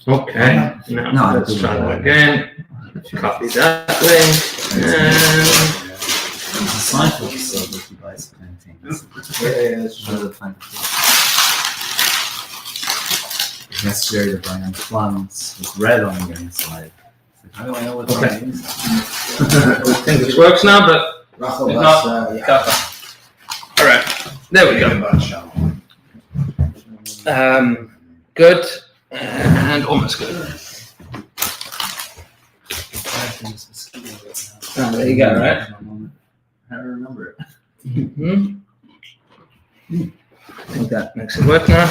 Okay, now let's try that again. Copy that link. The sign for the server if you buy some kind of thing. Yeah, that's Another plan. Yesterday the brand plants with red on the inside. How do I know what's on the inside? I think this works now, but if not, all right, there we go. Good and almost good. Oh, there you go, right? I don't remember it. I think that makes it work now.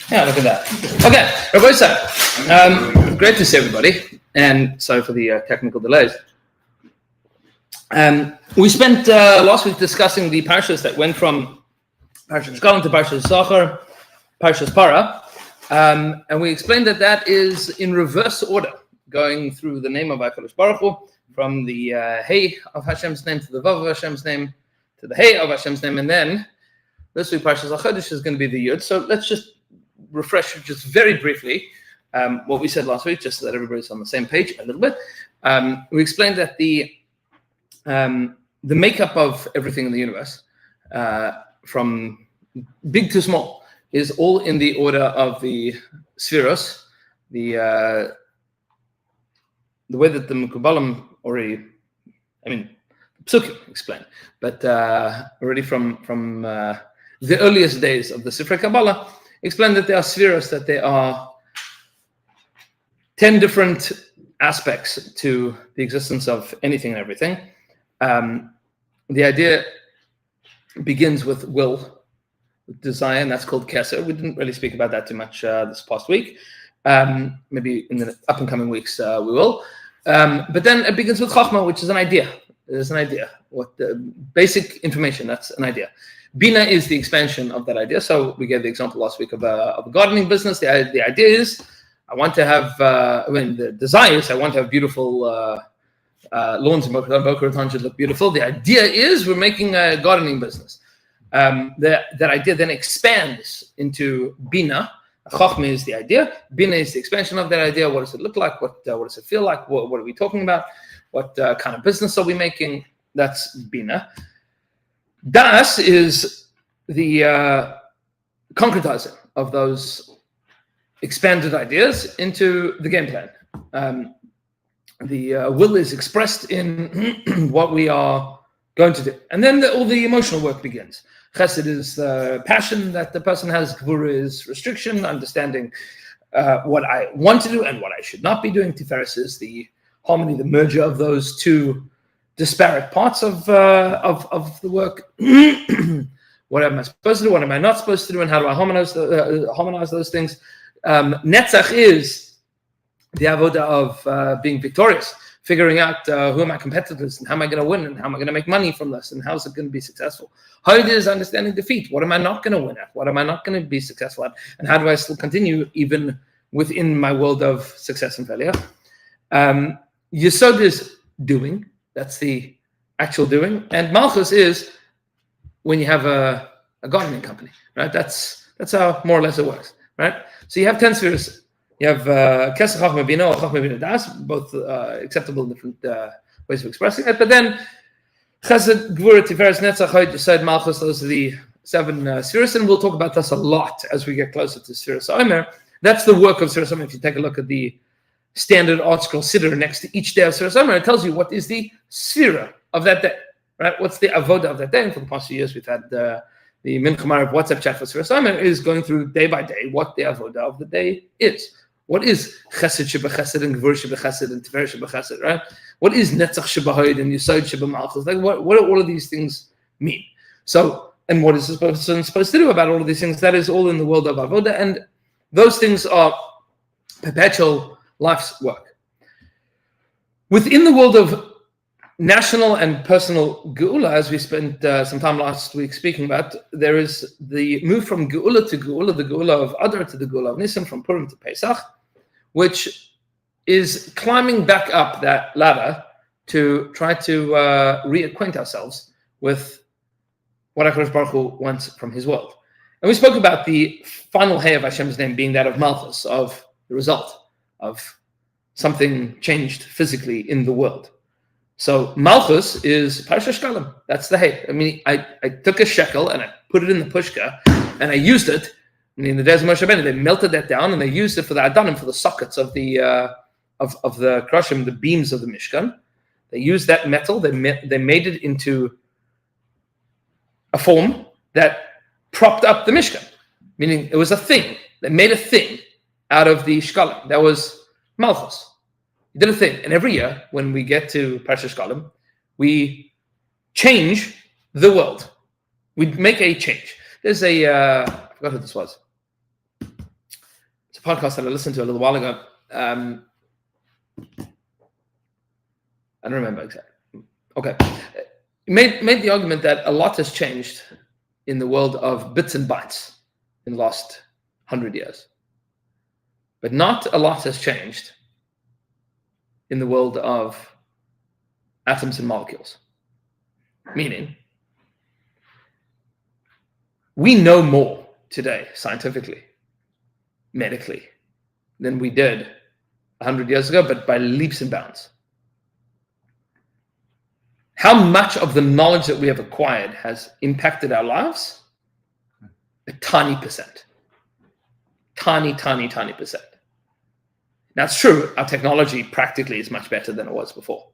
Yeah, look at that. Okay, Rabbi Isaac, great to see everybody, and sorry for the technical delays. We spent last week discussing the parshas that went from Parshas HaChodesh to Parshas Zachor, Parshas Para, and we explained that is in reverse order, going through the name of HaKadosh Baruch Hu, from the Hey of Hashem's name to the Vav of Hashem's name to the Hey of Hashem's name, and then this week Parshas HaChodesh is going to be the Yud. So let's just refresh just very briefly what we said last week, just so that everybody's on the same page a little bit. We explained that the makeup of everything in the universe, from big to small, is all in the order of the spheros, the way that the Mekubalim already, Psukim explain, but already from the earliest days of the Sifrei Kabbalah, explained that there are spheros, that there are 10 different aspects to the existence of anything and everything. The idea begins with will, with desire, and that's called Keser. We didn't really speak about that too much this past week. Maybe in the up and coming weeks we will. But then it begins with Chachma, which is an idea. There's an idea. What the basic information, that's an idea. Bina is the expansion of that idea. So we gave the example last week of a gardening business. The idea is, I want to have, the desire is I want to have beautiful lawns in Boca Raton should look beautiful. The idea is we're making a gardening business. That idea then expands into Bina. Chachma is the idea. Bina is the expansion of that idea. What does it look like? What does it feel like? What are we talking about? What kind of business are we making? That's Bina. Das is the concretizing of those expanded ideas into the game plan. The will is expressed in what we are going to do. And then all the emotional work begins. Chesed is the passion that the person has. Gvura is restriction, understanding what I want to do and what I should not be doing. Tiferes is the harmony, the merger of those two disparate parts of the work. What am I supposed to do? What am I not supposed to do? And how do I harmonize those things? Netzach is the avoda of being victorious, figuring out who are my competitors and how am I going to win and how am I going to make money from this and how is it going to be successful. Hod is understanding defeat. What am I not going to win at? What am I not going to be successful at? And how do I still continue even within my world of success and failure? Yesod is doing. That's the actual doing. And Malchus is when you have a gardening company, right? That's how more or less it works, right? So you have 10 spheres. You have Kesef, Chachma, Bina, or Chachma, Bina, Das, both acceptable in different ways of expressing it. But then Chesed, Gvura, Tiferes, Netzach, Hod, Yesod, Malchus, those are the 7 spheres, and we'll talk about this a lot as we get closer to Spheres Omer. That's the work of Spheres Omer. If you take a look at the standard art scroll siddur next to each day of Spheres Omer, it tells you what is the sphere of that day, right? What's the avoda of that day? And for the past few years, we've had the Mincha Marav WhatsApp chat for Spheres Omer is going through day by day what the avoda of the day is. What is Chesed Sheba Chesed and Gvur Sheba Chesed and Tiferes Sheba Chesed, right? What is Netzach Sheba Hod and Yesod Sheba Malchus? Like, what do all of these things mean? So, and what is this person supposed to do about all of these things? That is all in the world of avoda, and those things are perpetual life's work. Within the world of national and personal geula, as we spent some time last week speaking about, there is the move from geula to geula, the geula of Adar to the geula of Nisan, from Purim to Pesach, which is climbing back up that ladder to try to reacquaint ourselves with what HaKadosh Baruch Hu wants from his world. And we spoke about the final Hey of Hashem's name being that of Malchus, of the result, of something changed physically in the world. So Malchus is Parshas Shkalim. That's the hay. I mean, I took a shekel and I put it in the pushka and I used it. And in the days of Moshe Rabbeinu, they melted that down and they used it for the Adanim, for the sockets of the Kroshim, the beams of the Mishkan. They used that metal. They made it into a form that propped up the Mishkan, meaning it was a thing. They made a thing out of the Shkalim. That was Malchus. He did a thing. And every year, when we get to Parshas Shkalim, we change the world. We make a change. There's I forgot who this was. It's a podcast that I listened to a little while ago. I don't remember exactly. Okay. Made the argument that a lot has changed in the world of bits and bytes in the last 100 years. But not a lot has changed in the world of atoms and molecules. Meaning, we know more today, scientifically, medically, than we did 100 years ago, but by leaps and bounds. How much of the knowledge that we have acquired has impacted our lives? A tiny percent. Tiny percent. Now, it's true, our technology practically is much better than it was before.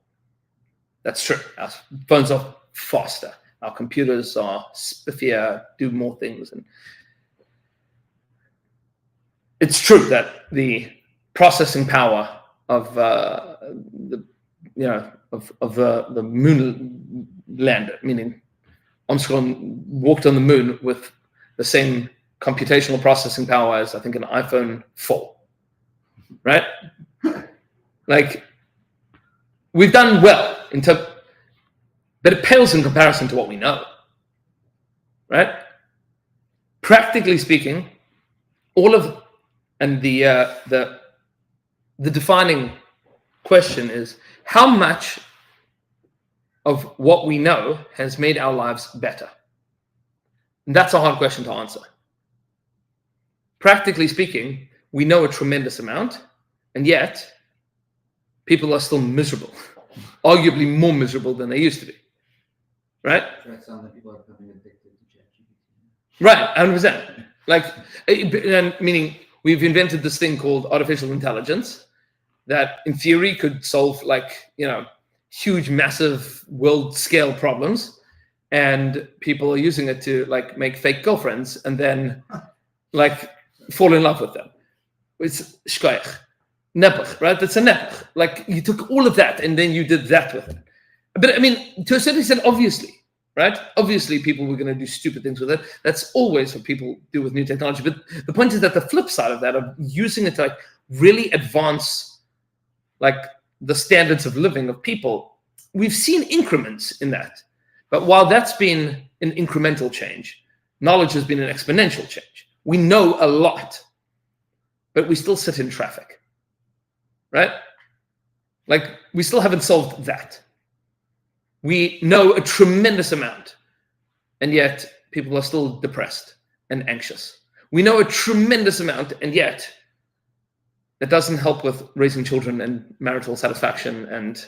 That's true. Our phones are faster. Our computers are spiffier, do more things. And it's true that the processing power of the moon lander, meaning Armstrong walked on the moon with the same computational processing power as, I think, an iPhone 4. Right? Like, we've done well but it pales in comparison to what we know. Right? Practically speaking, the defining question is, how much of what we know has made our lives better? And that's a hard question to answer. Practically speaking, we know a tremendous amount, and yet people are still miserable, arguably more miserable than they used to be. Right? People are becoming addicted to ChatGPT. Right, 100%. Like, meaning we've invented this thing called artificial intelligence that, in theory, could solve huge, massive world-scale problems, and people are using it to make fake girlfriends and then fall in love with them. It's shkoyach, nepach, right? It's a nepach. Like, you took all of that and then you did that with it. But I mean, to a certain extent, obviously, right? Obviously, people were going to do stupid things with it. That's always what people do with new technology. But the point is that the flip side of that, of using it to really advance the standards of living of people, we've seen increments in that. But while that's been an incremental change, knowledge has been an exponential change. We know a lot, but we still sit in traffic, right? We still haven't solved that. We know a tremendous amount, and yet people are still depressed and anxious. We know a tremendous amount, and yet it doesn't help with raising children and marital satisfaction and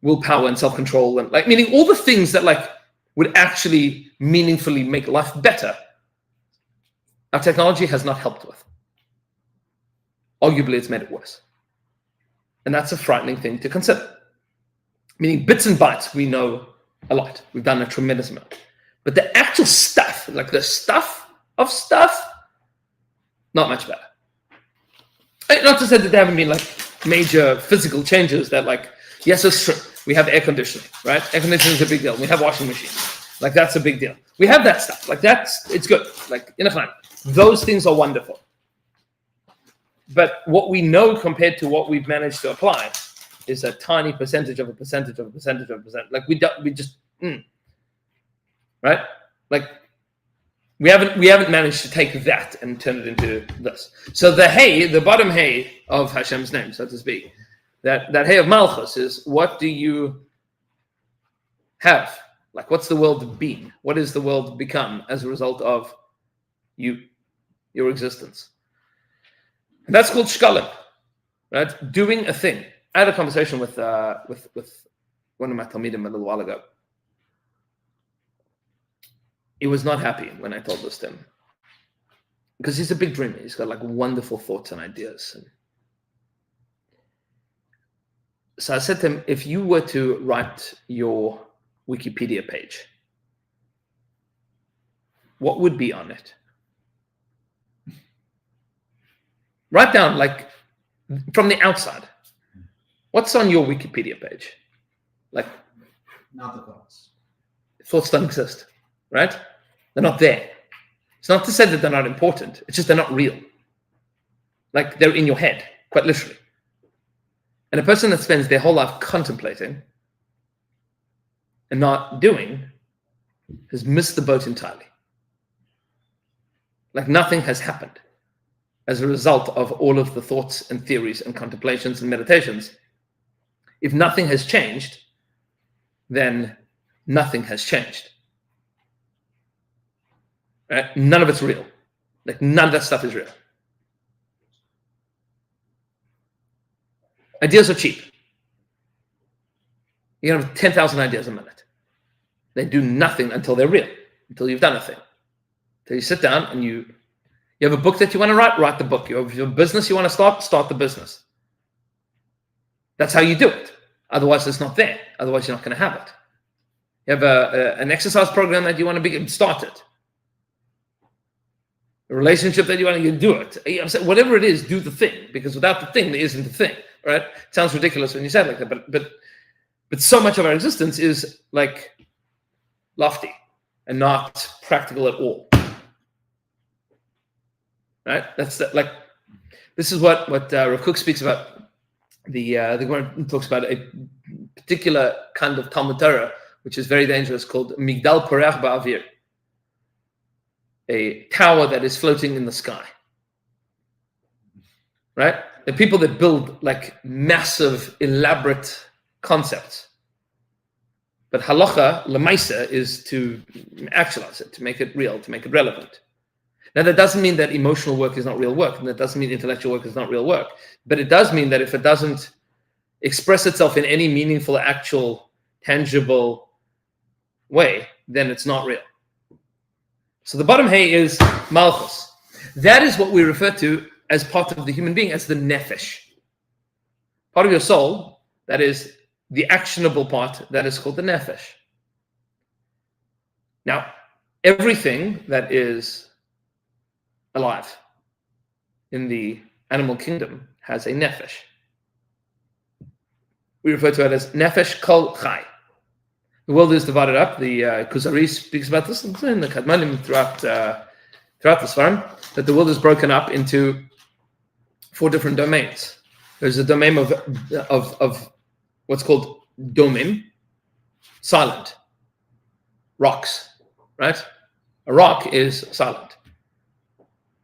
willpower and self-control, and meaning all the things that would actually meaningfully make life better. Our technology has not helped with. Arguably, it's made it worse. And that's a frightening thing to consider. Meaning, bits and bytes, we know a lot. We've done a tremendous amount. But the actual stuff, the stuff of stuff, not much better. Not to say that there haven't been major physical changes that yes, it's true. We have air conditioning, right? Air conditioning is a big deal. We have washing machines. That's a big deal. We have that stuff. It's good. Those things are wonderful. But what we know compared to what we've managed to apply is a tiny percentage of a percentage of a percentage of a percent. Right? We haven't managed to take that and turn it into this. So the bottom hay of Hashem's name, so to speak, that hay of Malchus is, what do you have? What's the world been? What is the world become as a result of your existence? And that's called Shkalim. right? Doing a thing. I had a conversation with one of my talmidim a little while ago. He was not happy when I told this to him, because he's a big dreamer. He's got like wonderful thoughts and ideas. So I said to him, if you were to write your Wikipedia page, what would be on it? Write down, like, from the outside, what's on your Wikipedia page? Like, Not the thoughts. thoughts don't exist, right? They're not there. It's not to say that they're not important. It's just they're not real. Like, they're in your head, quite literally. And a person that spends their whole life contemplating and not doing has missed the boat entirely. Like, nothing has happened as a result of all of the thoughts and theories and contemplations and meditations. If nothing has changed, then nothing has changed. Right? None of it's real. Like, none of that stuff is real. Ideas are cheap. You can have 10,000 ideas a minute. They do nothing until they're real, until you've done a thing. Until you sit down and you have a book that you want to write the book. You have your business you want to start the business. That's how you do it. Otherwise, it's not there. Otherwise, you're not going to have it. You have an exercise program that you want to begin, start it. A relationship that you want to do it. Whatever it is, do the thing. Because without the thing, there isn't a thing. Right? It sounds ridiculous when you say it like that, but so much of our existence is like lofty and not practical at all. Right? That's like, this is what Rav Kook speaks about. The Gemara talks about a particular kind of Talmud Torah, which is very dangerous, called Migdal Poreach Ba'avir, a tower that is floating in the sky. Right? The people that build like massive, elaborate concepts. But halacha, lemaisa, is to actualize it, to make it real, to make it relevant. Now, that doesn't mean that emotional work is not real work, and that doesn't mean intellectual work is not real work. But it does mean that if it doesn't express itself in any meaningful, actual, tangible way, then it's not real. So the bottom hay is malchus. That is what we refer to as part of the human being, as the nefesh. Part of your soul, that is the actionable part, that is called the nefesh. Now, everything that is alive in the animal kingdom has a nefesh. We refer to it as nefesh kol chai. The world is divided up. The Kuzari speaks about this, including the Kadmanim throughout the Svarim, that the world is broken up into 4 different domains. There's a domain of what's called domim, silent, rocks, right? A rock is silent.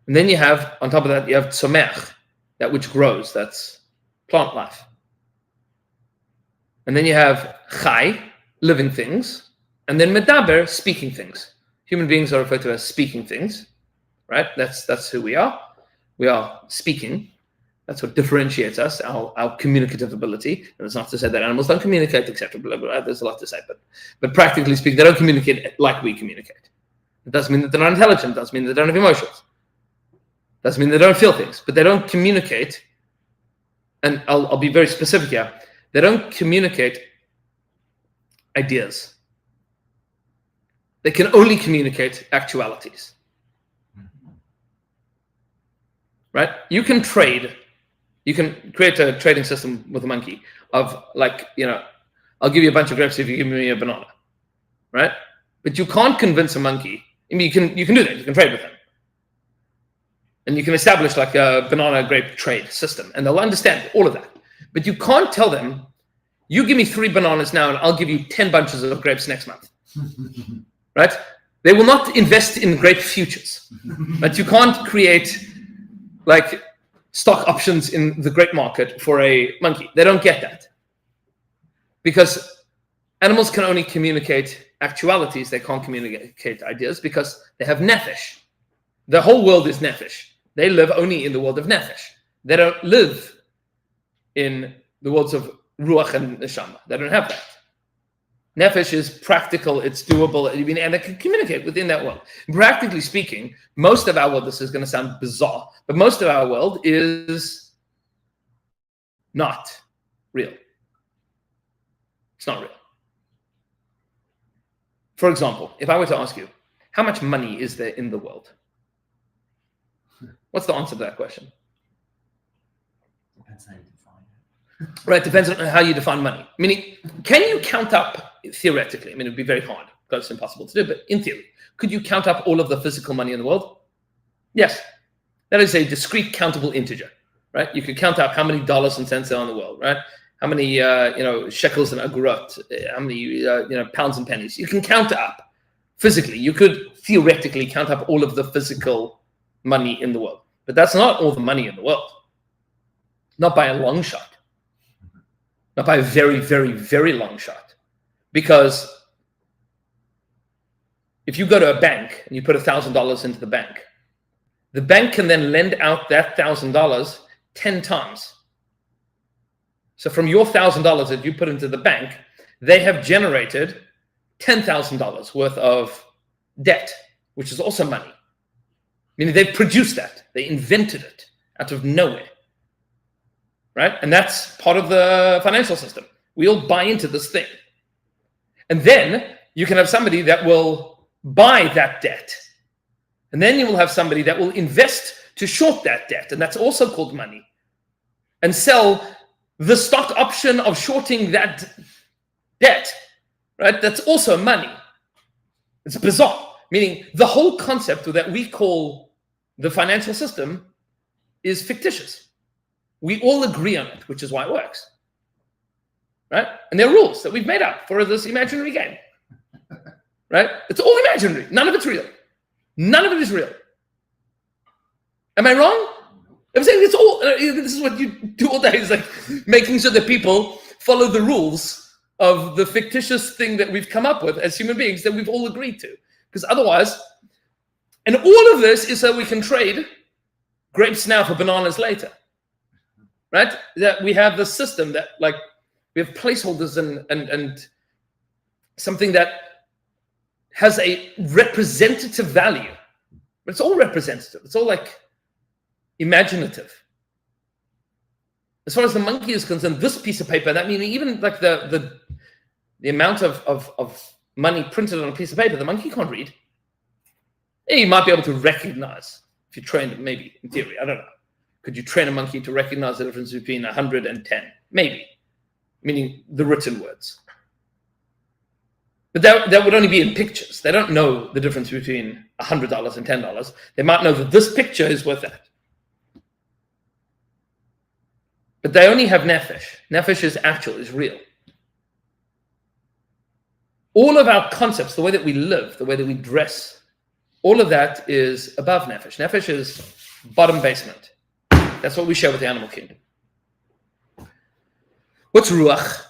And then you have, on top of that, you have tzomeach, that which grows, that's plant life. And then you have chai, living things, and then medaber, speaking things. Human beings are referred to as speaking things, right? That's who we are. We are speaking. That's what differentiates us, our communicative ability. And it's not to say that animals don't communicate, etc. There's a lot to say, but practically speaking, they don't communicate like we communicate. It doesn't mean that they're not intelligent. It doesn't mean that they don't have emotions. It doesn't mean they don't feel things, but they don't communicate. And I'll be very specific here. They don't communicate ideas. They can only communicate actualities. Right? You can trade. You can create a trading system with a monkey of like, I'll give you a bunch of grapes if you give me a banana. Right? But you can't convince a monkey. I mean, you can do that. You can trade with them. And you can establish like a banana grape trade system, and they'll understand all of that. But you can't tell them, you give me 3 bananas now and I'll give you 10 bunches of grapes next month. Right? They will not invest in grape futures. But you can't create like stock options in the grape market for a monkey. They don't get that. Because animals can only communicate actualities. They can't communicate ideas because they have nefesh. The whole world is nefesh. They live only in the world of nefesh. They don't live in the worlds of Ruach and Neshama. They don't have that. Nefesh is practical, it's doable, and it can communicate within that world. Practically speaking, most of our world, this is going to sound bizarre, but most of our world is not real. It's not real. For example, if I were to ask you, how much money is there in the world? What's the answer to that question? Depends how you define it. Right, depends on how you define money. Meaning, can you count up, theoretically, I mean, it would be very hard, because it's impossible to do, but in theory, could you count up all of the physical money in the world? Yes. That is a discrete countable integer, right? You could count up how many dollars and cents are in the world, right? How many, shekels and agurot, how many, pounds and pennies. You can count up physically. You could theoretically count up all of the physical money in the world, but that's not all the money in the world. Not by a long shot. Not by a very, very, very long shot. Because if you go to a bank and you put $1,000 into the bank can then lend out that $1,000 10 times. So from your $1,000 that you put into the bank, they have generated $10,000 worth of debt, which is also money. Meaning they've produced that. They invented it out of nowhere. Right? And that's part of the financial system. We all buy into this thing. And then you can have somebody that will buy that debt. And then you will have somebody that will invest to short that debt. And that's also called money. And sell the stock option of shorting that debt. Right? That's also money. It's bizarre. Meaning the whole concept that we call the financial system is fictitious. We all agree on it, which is why it works. Right? And there are rules that we've made up for this imaginary game. Right? It's all imaginary. None of it's real. None of it is real. Am I wrong? I'm saying it's all, this is what you do all day, is like making sure that people follow the rules of the fictitious thing that we've come up with as human beings that we've all agreed to. Because otherwise, and all of this is so we can trade grapes now for bananas later. Right? That we have the system that, like, we have placeholders and something that has a representative value. But it's all representative. It's all like imaginative. As far as the monkey is concerned, this piece of paper, that meaning even like the amount of money printed on a piece of paper, the monkey can't read. Yeah, you might be able to recognize if you train it, maybe, in theory, I don't know. Could you train a monkey to recognize the difference between 100 and 10? Maybe, meaning the written words. But that would only be in pictures. They don't know the difference between $100 and $10. They might know that this picture is worth that. But they only have nefesh. Nefesh is actual, is real. All of our concepts, the way that we live, the way that we dress, all of that is above nefesh. Nefesh is bottom basement. That's what we share with the animal kingdom. What's ruach?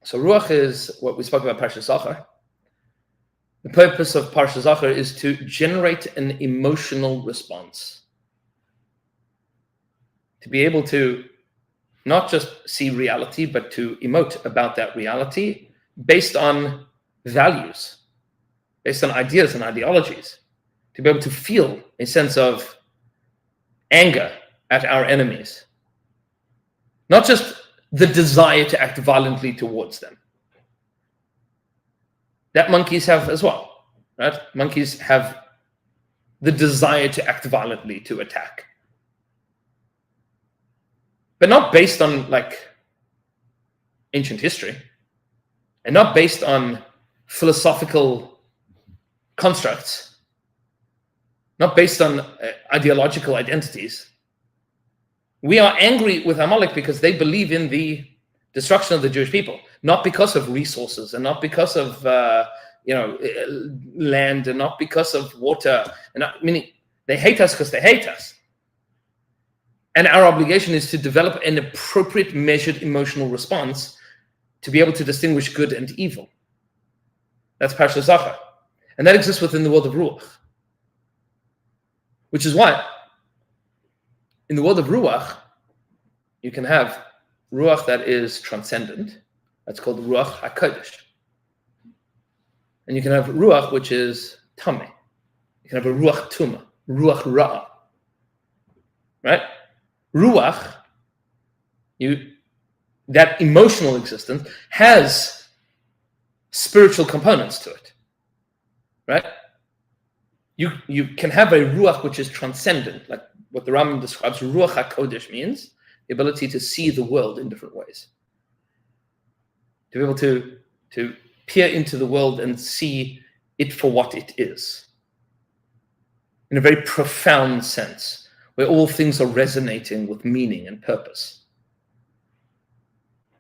So ruach is what we spoke about Parshas Zachar. The purpose of Parshas Zachar is to generate an emotional response. To be able to not just see reality, but to emote about that reality based on values, based on ideas and ideologies. To be able to feel a sense of anger at our enemies. Not just the desire to act violently towards them. That monkeys have as well, right? Monkeys have the desire to act violently, to attack. But not based on like ancient history, and not based on philosophical constructs, not based on ideological identities. We are angry with Amalek because they believe in the destruction of the Jewish people, not because of resources and not because of land and not because of water. And meaning they hate us because they hate us. And our obligation is to develop an appropriate, measured emotional response to be able to distinguish good and evil. That's Parshas Zachar. And that exists within the world of Ruach. Which is why in the world of Ruach, you can have ruach that is transcendent. That's called ruach HaChodesh. And you can have ruach which is tameh. You can have a ruach tuma, ruach ra'ah. Right? Ruach, that emotional existence has spiritual components to it. Right? You can have a ruach which is transcendent, like what the Rambam describes. Ruach HaKodesh means the ability to see the world in different ways, to be able to peer into the world and see it for what it is, in a very profound sense, where all things are resonating with meaning and purpose.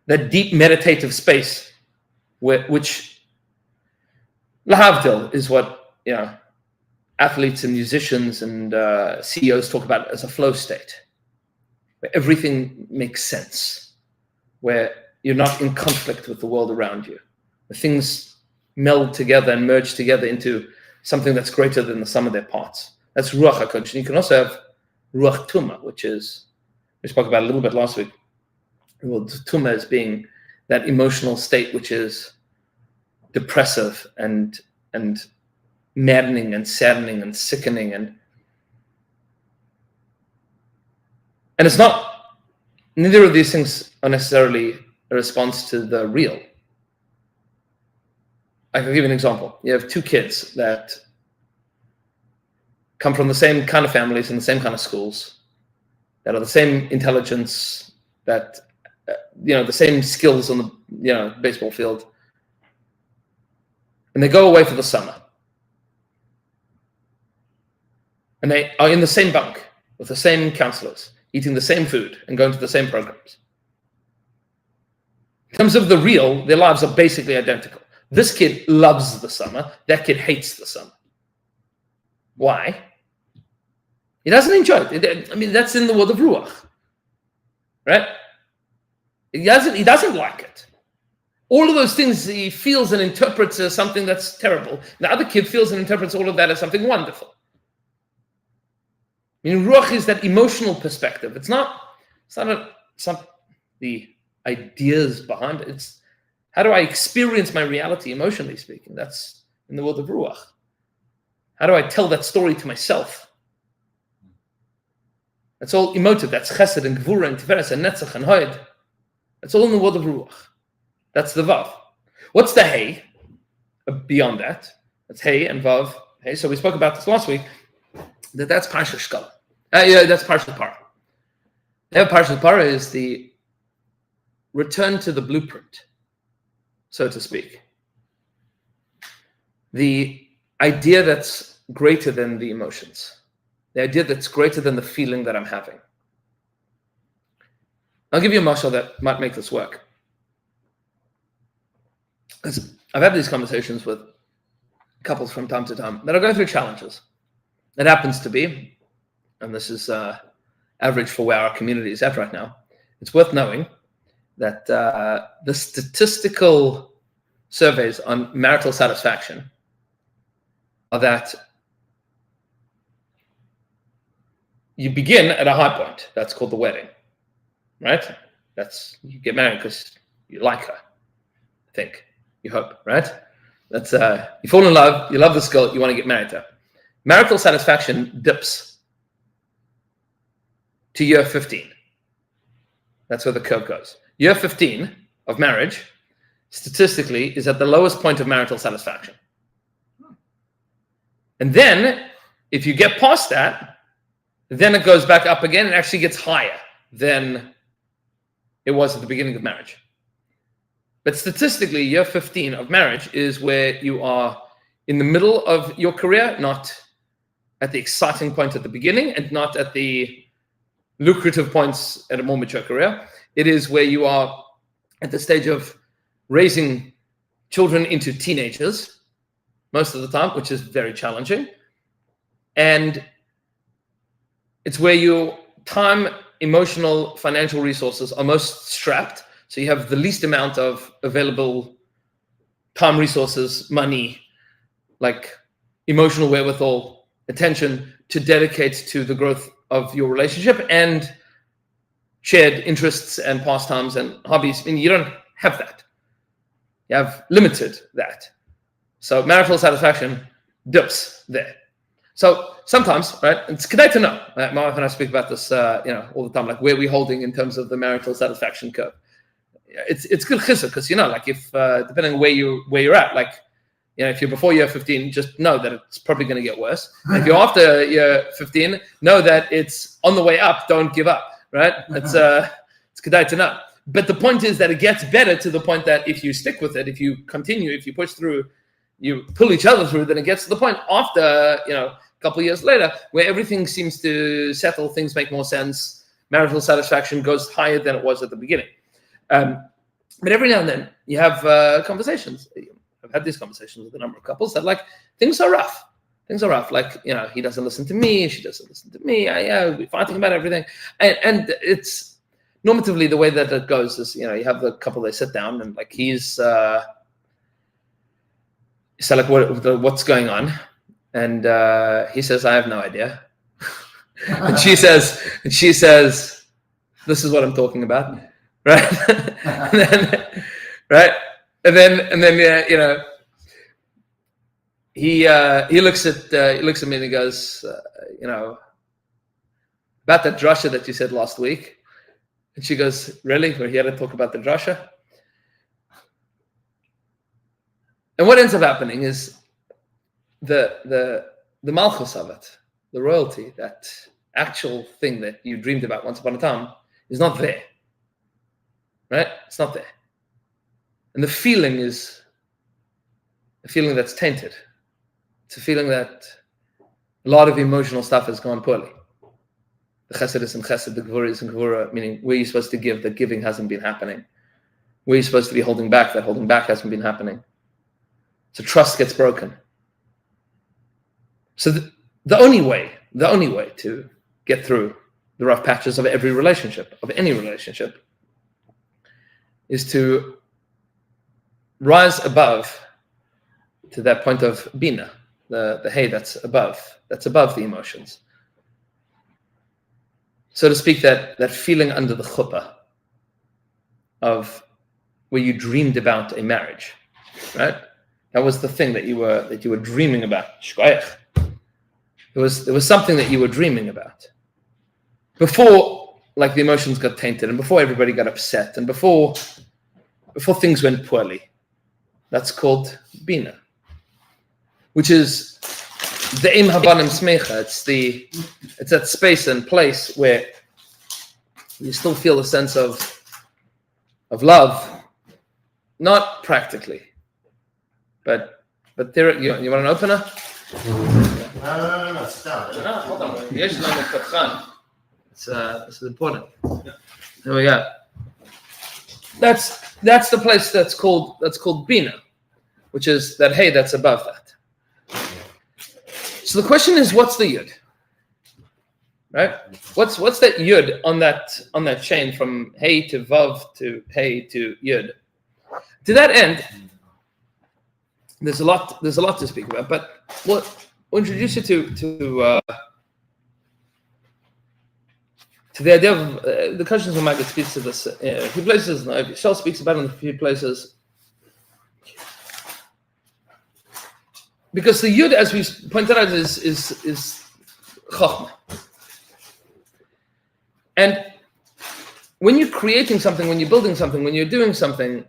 That deep meditative space, which lahavdil is what athletes and musicians and CEOs talk about as a flow state, where everything makes sense, where you're not in conflict with the world around you, where things meld together and merge together into something that's greater than the sum of their parts. That's Ruach HaKodesh. You can also have Ruach Tuma, which is, we spoke about a little bit last week. Well, Tuma as being that emotional state which is depressive and maddening and saddening and sickening, and it's not, neither of these things are necessarily a response to the real. I can give you an example. You have two kids that come from the same kind of families and the same kind of schools, that are the same intelligence, that the same skills on the baseball field, and they go away for the summer. And they are in the same bunk with the same counselors, eating the same food and going to the same programs. In terms of the real, their lives are basically identical. This kid loves the summer. That kid hates the summer. Why? He doesn't enjoy it. I mean, that's in the world of Ruach. Right? He doesn't like it. All of those things he feels and interprets as something that's terrible. The other kid feels and interprets all of that as something wonderful. I mean, Ruach is that emotional perspective. It's not the ideas behind it. It's how do I experience my reality emotionally speaking? That's in the world of Ruach. How do I tell that story to myself? That's all emotive. That's Chesed and Gvura and Tiferes and Netzach and Hod. That's all in the world of Ruach. That's the Vav. What's the Hey? Beyond that, that's Hey and Vav. Hey. So we spoke about this last week. That's Parshas Shkala. That's Parshas Parah. Parshas Parah is the return to the blueprint, so to speak. The idea that's greater than the emotions. The idea that's greater than the feeling that I'm having. I'll give you a mashal that might make this work. I've had these conversations with couples from time to time that are going through challenges. It happens to be, and this is average for where our community is at right now, it's worth knowing that the statistical surveys on marital satisfaction are that you begin at a high point. That's called the wedding, right? You get married because you like her, I think, you hope, right? That's you fall in love, you love this girl, you want to get married to her. Marital satisfaction dips to year 15. That's where the curve goes. Year 15 of marriage, statistically, is at the lowest point of marital satisfaction. And then, if you get past that, then it goes back up again and actually gets higher than it was at the beginning of marriage. But statistically, year 15 of marriage is where you are in the middle of your career, not at the exciting point at the beginning and not at the lucrative points at a more mature career. It is where you are at the stage of raising children into teenagers most of the time, which is very challenging. And it's where your time, emotional, financial resources are most strapped. So you have the least amount of available time, resources, money, like emotional wherewithal, attention to dedicate to the growth of your relationship and shared interests and pastimes and hobbies. And you don't have that. You have limited that. So marital satisfaction dips there. So sometimes, right, it's good to know. My wife and I speak about this, all the time, like where we're holding in terms of the marital satisfaction curve. It's good chizuk because like if depending on where you're at, like if you're before year 15, just know that it's probably going to get worse. And if you're after year 15, know that it's on the way up. Don't give up, right? It's good to know. But the point is that it gets better to the point that if you stick with it, if you continue, if you push through, you pull each other through, then it gets to the point after a couple of years later where everything seems to settle, things make more sense, marital satisfaction goes higher than it was at the beginning. But every now and then you have conversations. I've had these conversations with a number of couples that things are rough. Things are rough. He doesn't listen to me. She doesn't listen to me. We're fighting about everything. And it's normatively the way that it goes is, you have the couple, they sit down and he's what's going on? And he says, I have no idea. and she says, this is what I'm talking about. Right. And then he looks at me and he goes, about that drasha that you said last week. And she goes, really? We're here to talk about the drasha? And what ends up happening is the malchus of it, the royalty, that actual thing that you dreamed about once upon a time is not there. Right? It's not there. And the feeling is a feeling that's tainted. It's a feeling that a lot of emotional stuff has gone poorly. The chesed is in chesed, the gvura is in gvura, meaning where you're supposed to give, the giving hasn't been happening. Where you're supposed to be holding back, that holding back hasn't been happening. So trust gets broken. So the only way to get through the rough patches of every relationship, of any relationship, is to rise above to that point of bina, the hay that's above the emotions. So to speak, that feeling under the chuppah of where you dreamed about a marriage, right? That was the thing that you were dreaming about. Shkoyach. There was something that you were dreaming about before, the emotions got tainted, and before everybody got upset, and before things went poorly. That's called bina, which is the im habanim smecha. It's that space and place where you still feel a sense of love, not practically, but there. You want an opener? No, stop. No, hold on. This is important. There we go. That's the place that's called bina, which is that hay that's above that. So the question is, what's the yud? Right? What's that yud on that chain from hay to vav to hay to yud? To that end, there's a lot to speak about, but we'll introduce you to the idea of the questions of Maggid speaks to this in a few places. Shal speaks about it in a few places. Because the yud, as we pointed out, is chachma. And when you're creating something, when you're building something, when you're doing something,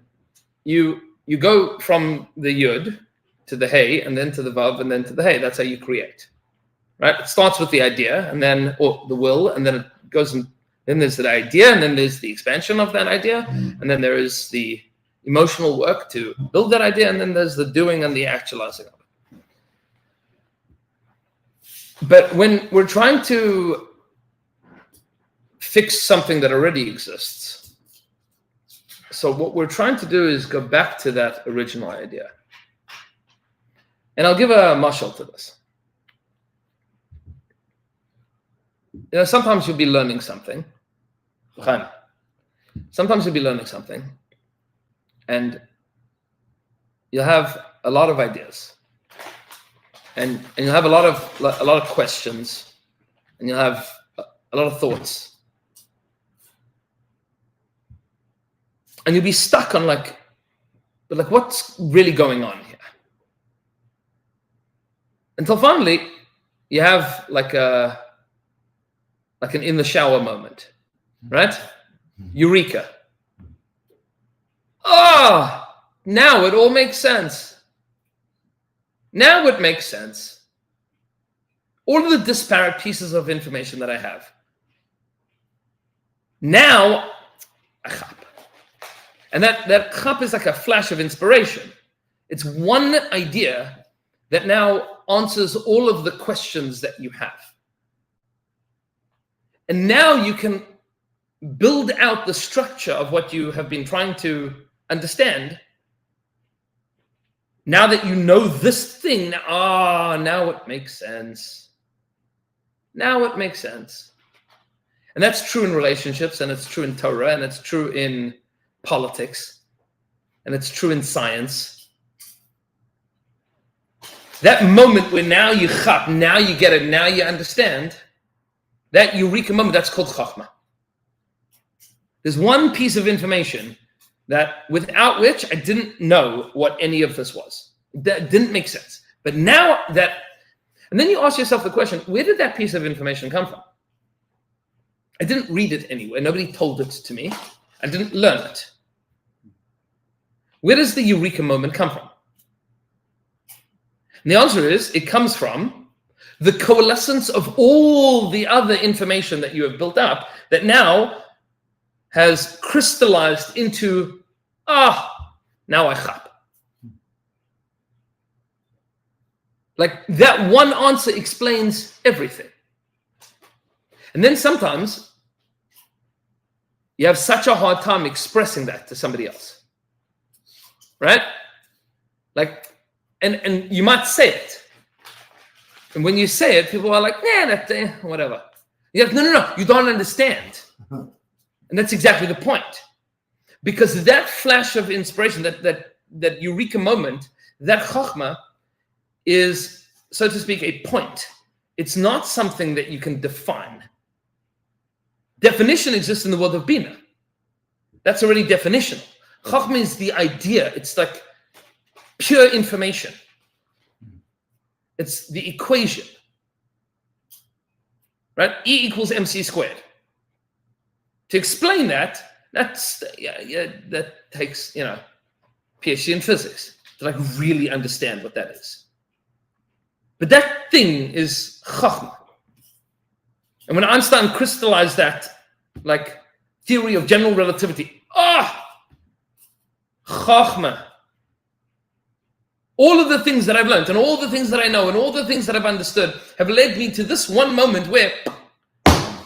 you go from the yud to the hay, and then to the vav, and then to the hay. That's how you create. Right? It starts with the idea, and then or the will, and then it goes and then there's the idea, and then there's the expansion of that idea, and then there is the emotional work to build that idea, and then there's the doing and the actualizing of it. But when we're trying to fix something that already exists, so what we're trying to do is go back to that original idea. And I'll give a mashal to this. Sometimes you'll be learning something. Sometimes you'll be learning something, and you'll have a lot of ideas, and you'll have a lot of questions, and you'll have a lot of thoughts. And you'll be stuck on but what's really going on here? Until finally, you have like an in the shower moment, right? Eureka. Oh, now it all makes sense. Now it makes sense. All of the disparate pieces of information that I have. Now, and that chap is like a flash of inspiration. It's one idea that now answers all of the questions that you have. And now you can build out the structure of what you have been trying to understand. Now that you know this thing, now it makes sense. Now it makes sense. And that's true in relationships, and it's true in Torah, and it's true in politics, and it's true in science. That moment where now you chap, now you get it, now you understand, that eureka moment, that's called chachma. There's one piece of information that without which I didn't know what any of this was. That didn't make sense. But now that, and then you ask yourself the question, where did that piece of information come from? I didn't read it anywhere. Nobody told it to me. I didn't learn it. Where does the eureka moment come from? And the answer is, it comes from the coalescence of all the other information that you have built up that now has crystallized into, now I chap. Like that one answer explains everything. And then sometimes you have such a hard time expressing that to somebody else, right? Like, and you might say it. And when you say it, people are like, whatever. You're like, no, you don't understand. And that's exactly the point. Because that flash of inspiration, that eureka moment, that chachma is, so to speak, a point. It's not something that you can define. Definition exists in the world of Bina. That's already definitional. Chachma is the idea. It's like pure information. It's the equation. Right? E equals mc squared. To explain that takes, PhD in physics to like really understand what that is. But that thing is chachma. And when Einstein crystallized that, like theory of general relativity, chachma. All of the things that I've learned and all the things that I know and all the things that I've understood have led me to this one moment where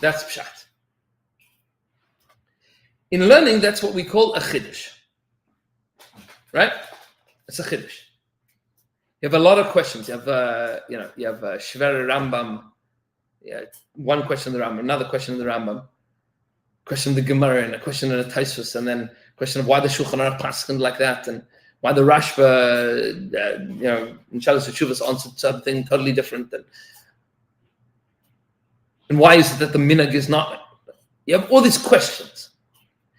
that's pshat. In learning, that's what we call a chiddush. Right? It's a chiddush. You have a lot of questions. You have, Shver Rambam. One question in the Rambam, another question in the Rambam, question in the Gemara, and a question in the Tosfos, and then a question of why the Shulchan Aruch paskened like that, and why the Rashba, in Shalos Teshuvos answered something totally different, and why is it that the minhag is not? You have all these questions,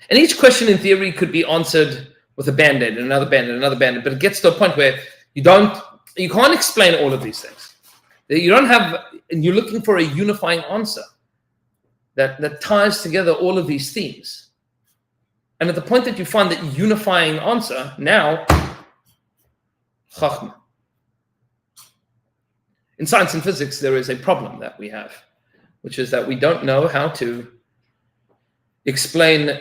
and each question in theory could be answered with a band-aid and another band-aid, another band-aid, but it gets to a point where you can't explain all of these things. You don't have, and you're looking for a unifying answer that ties together all of these themes. And at the point that you find that unifying answer, now, chachma. In science and physics, there is a problem that we have, which is that we don't know how to explain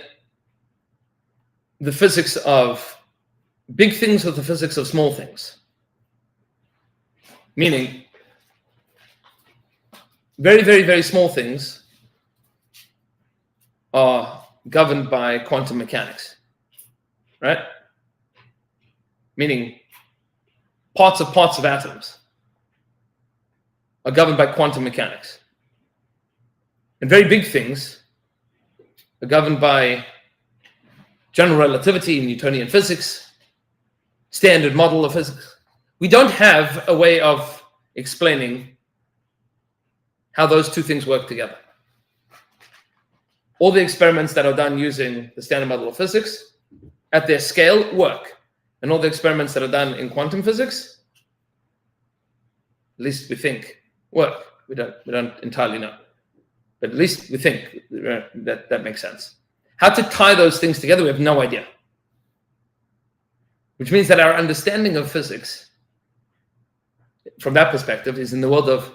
the physics of big things with the physics of small things. Meaning, very, very, very small things are governed by quantum mechanics, right? Meaning parts of atoms are governed by quantum mechanics. And very big things are governed by general relativity, Newtonian physics, standard model of physics. We don't have a way of explaining how those two things work together. All the experiments that are done using the standard model of physics at their scale work. And all the experiments that are done in quantum physics, at least we think, work. We don't entirely know. But at least we think that makes sense. How to tie those things together, we have no idea. Which means that our understanding of physics, from that perspective, is in the world of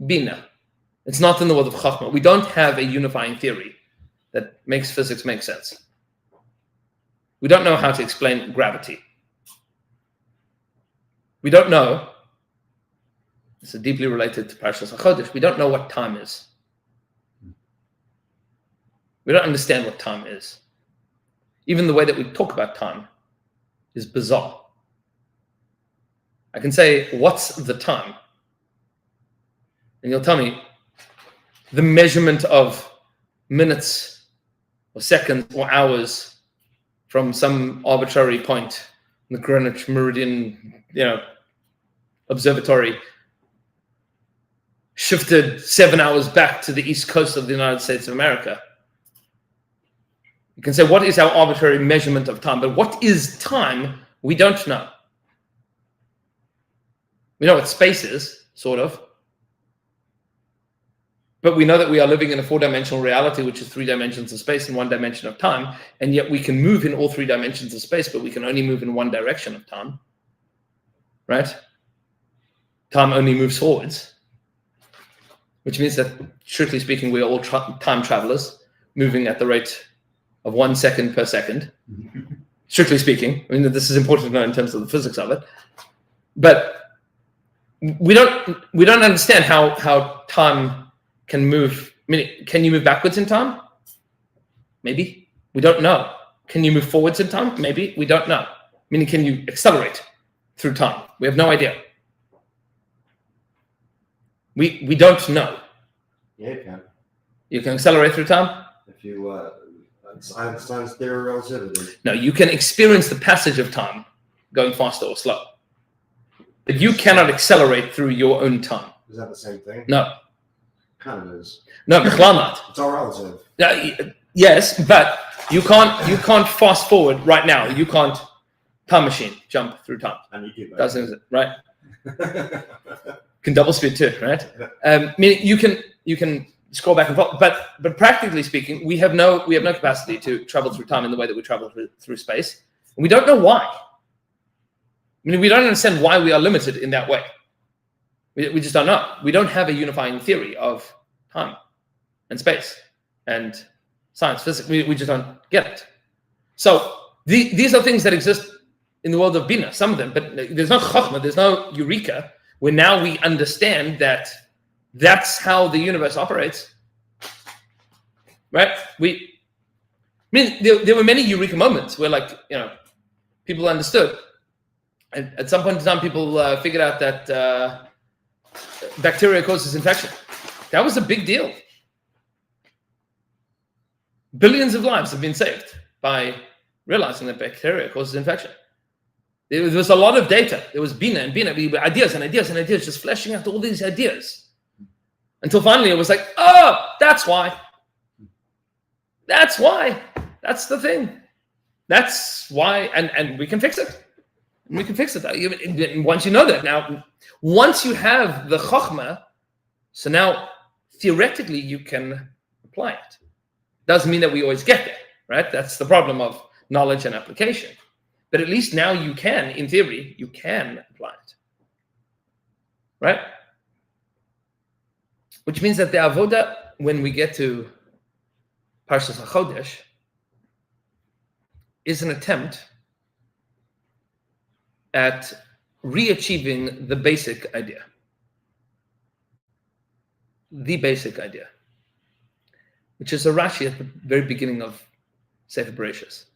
Bina. It's not in the world of Chachma. We don't have a unifying theory that makes physics make sense. We don't know how to explain gravity. We don't know, this is deeply related to Parshas HaChodesh, we don't know what time is. We don't understand what time is. Even the way that we talk about time is bizarre. I can say, what's the time? And you'll tell me the measurement of minutes or seconds or hours from some arbitrary point in the Greenwich Meridian, observatory shifted 7 hours back to the east coast of the United States of America. You can say, what is our arbitrary measurement of time? But what is time? We don't know. We know what space is, sort of. But we know that we are living in a 4-dimensional reality, which is 3 dimensions of space and 1 dimension of time. And yet we can move in all 3 dimensions of space, but we can only move in 1 direction of time. Right? Time only moves forwards. Which means that, strictly speaking, we are all time travelers, moving at the rate of 1 second per second. Strictly speaking. I mean, this is important to know in terms of the physics of it. But we don't understand how time can move. I mean, can you move backwards in time? Maybe. We don't know. Can you move forwards in time? Maybe. We don't know. Meaning, can you accelerate through time? We have no idea. We don't know. Yeah, you can. You can accelerate through time? If you, Einstein's theory of relativity. No, you can experience the passage of time going faster or slow. But you cannot accelerate through your own time. Is that the same thing? No. Kind of is. No, B'chlal not. It's all relative. Yes, but you can't fast forward right now. You can't time machine jump through time. And you keep Doesn't it? Right? Can double speed too, right? Meaning you can scroll back and forth, but practically speaking, we have no capacity to travel through time in the way that we travel through space. And we don't know why. I mean, we don't understand why we are limited in that way. We just don't know. We don't have a unifying theory of time and space and science, physics. We just don't get it. So these are things that exist in the world of Bina, some of them, but there's no Chachma, there's no Eureka, where now we understand that that's how the universe operates. Right? There were many Eureka moments where, people understood. And at some point in time, people figured out that bacteria causes infection. That was a big deal. Billions of lives have been saved by realizing that bacteria causes infection. There was a lot of data. There was Bina and Bina, ideas and ideas and ideas, just fleshing out all these ideas. Until finally it was like, oh, that's why. That's why. That's the thing. That's why. And we can fix it. We can fix it. Once you know that. Now, once you have the Chokhmah, so now theoretically you can apply it. Doesn't mean that we always get there, right? That's the problem of knowledge and application. But at least now you can, in theory, you can apply it. Right? Which means that the avoda, when we get to Parshas HaChodesh, is an attempt at re-achieving the basic idea. The basic idea. Which is a Rashi at the very beginning of Sefer Bereshis.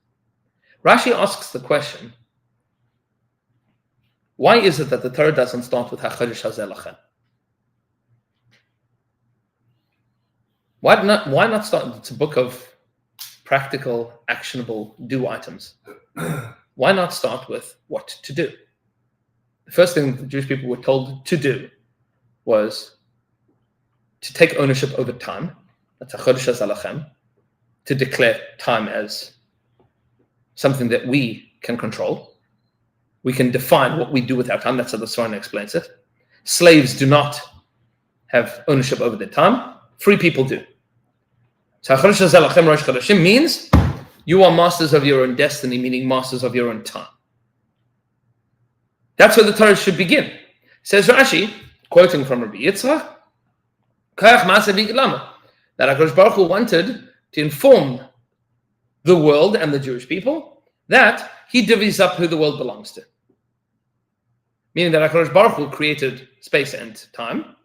Rashi asks the question, why is it that the Torah doesn't start with HaChodesh Hazeh Lachem? Why not start? It's a book of practical, actionable do items. Why not start with what to do? The first thing the Jewish people were told to do was to take ownership over time. That's HaChodesh Hazeh Lachem. To declare time as something that we can control. We can define what we do with our time. That's how the Sforno explains it. Slaves do not have ownership over their time. Free people do. So HaChodesh Hazeh Lachem Rosh Chodeshim means you are masters of your own destiny, meaning masters of your own time. That's where the Torah should begin. Says Rashi, quoting from Rabbi Yitzchak, that HaKadosh Baruch Hu wanted to inform the world and the Jewish people that he divvies up who the world belongs to. Meaning that HaKadosh Baruch Hu created space and time,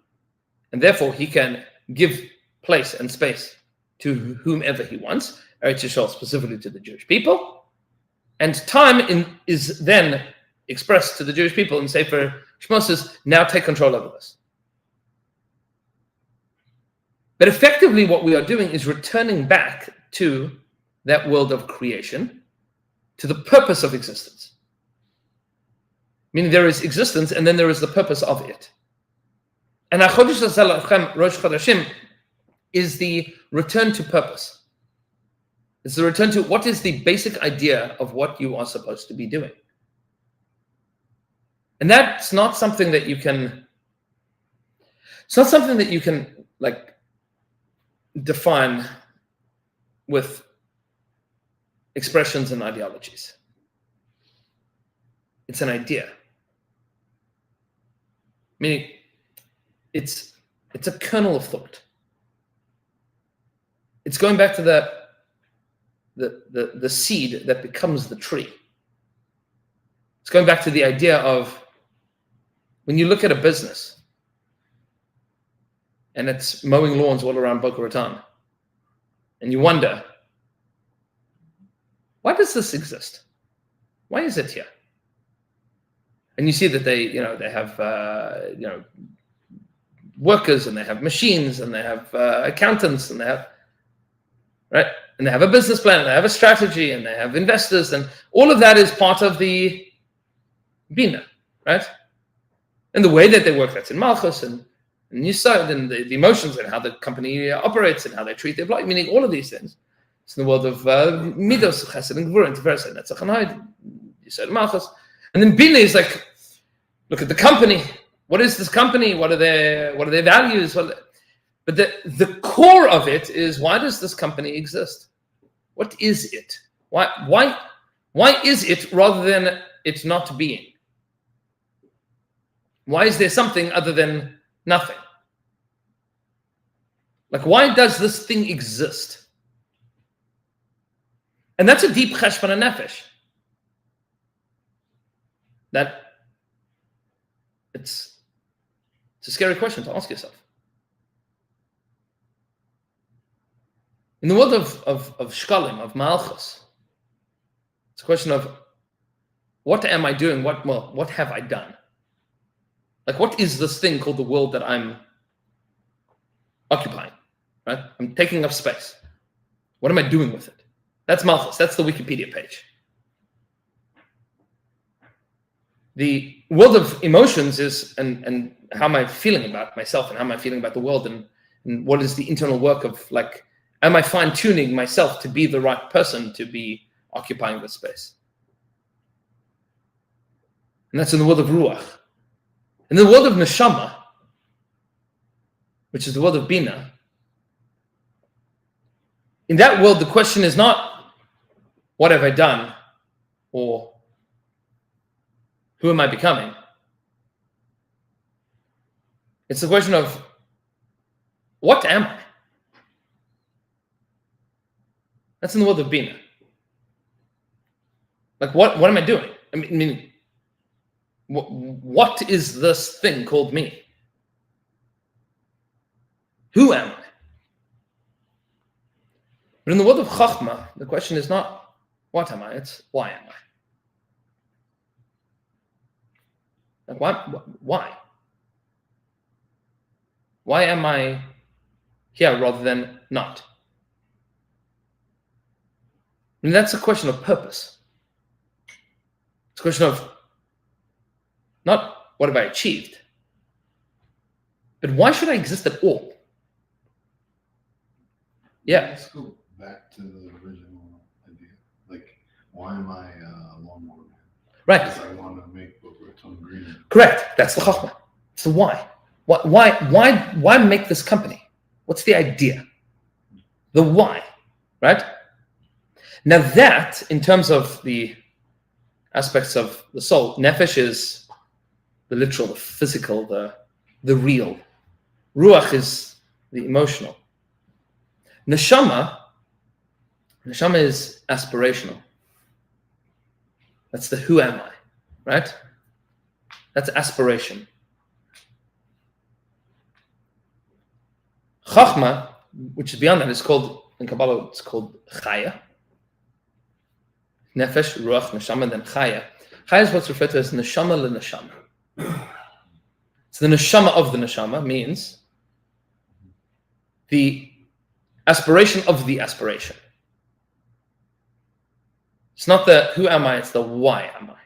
and therefore he can give place and space to whomever he wants, Eretz Yisrael specifically to the Jewish people, and time is then expressed to the Jewish people in Sefer Shmos says, now take control over this. But effectively what we are doing is returning back to that world of creation, to the purpose of existence. Meaning there is existence and then there is the purpose of it. And HaChodesh Hazeh Lachem Rosh Chodeshim is the return to purpose. It's the return to what is the basic idea of what you are supposed to be doing. And that's not something that you can, like define with expressions and ideologies. It's an idea. Meaning it's a kernel of thought. It's going back to the seed that becomes the tree. It's going back to the idea of when you look at a business and it's mowing lawns all around Boca Raton, and you wonder, why does this exist? Why is it here? And you see that they have workers, and they have machines, and they have accountants, and they have and they have a business plan, and they have a strategy, and they have investors, and all of that is part of the Bina, right? And the way that they work, that's in Malchus and Yisod, and the emotions and how the company operates and how they treat their employees, meaning all of these things. It's in the world of Midos, Chesed, and Gvura, and Tiferes, and Netzach and Hod, Yisod, Malchus. And then Bina is like, look at the company. What is this company? What are their values? But the core of it is, why does this company exist? What is it? Why is it rather than it not being? Why is there something other than nothing? Like, why does this thing exist? And that's a deep cheshbon nefesh. That it's a scary question to ask yourself. In the world of shkalim, of malchus, it's a question of, what am I doing? What have I done? Like, what is this thing called the world that I'm occupying? Right? I'm taking up space. What am I doing with it? That's malchus. That's the Wikipedia page. The world of emotions is, and how am I feeling about myself, and how am I feeling about the world, and what is the internal work of, like, am I fine-tuning myself to be the right person to be occupying this space? And that's in the world of ruach. In the world of neshama, which is the world of bina, in that world, the question is not, what have I done? Or who am I becoming? It's the question of, what am I? That's in the world of bina. Like, what am I doing? I mean, what is this thing called me? Who am I? But in the world of chachma, the question is not, what am I? It's, why am I? Like, why? Why am I here rather than not? I mean, that's a question of purpose. It's a question of not what have I achieved, but why should I exist at all? Yeah. Let's go back to the original idea. Like, Why am I a lawnmower man? Right. Because I want to make Boca Raton greener. Correct. That's the chachma. It's the why. Why make this company? What's the idea? The why, right? Now that, in terms of the aspects of the soul, nefesh is the literal, the physical, the real. Ruach is the emotional. Neshama is aspirational. That's the who am I, right? That's aspiration. Chachma, which is beyond that, is called, in Kabbalah, it's called chaya. Nefesh, ruach, neshama, and then chaya. Chaya is what's referred to as neshama le-neshama. So the neshama of the neshama means the aspiration of the aspiration. It's not the who am I, it's the why am I.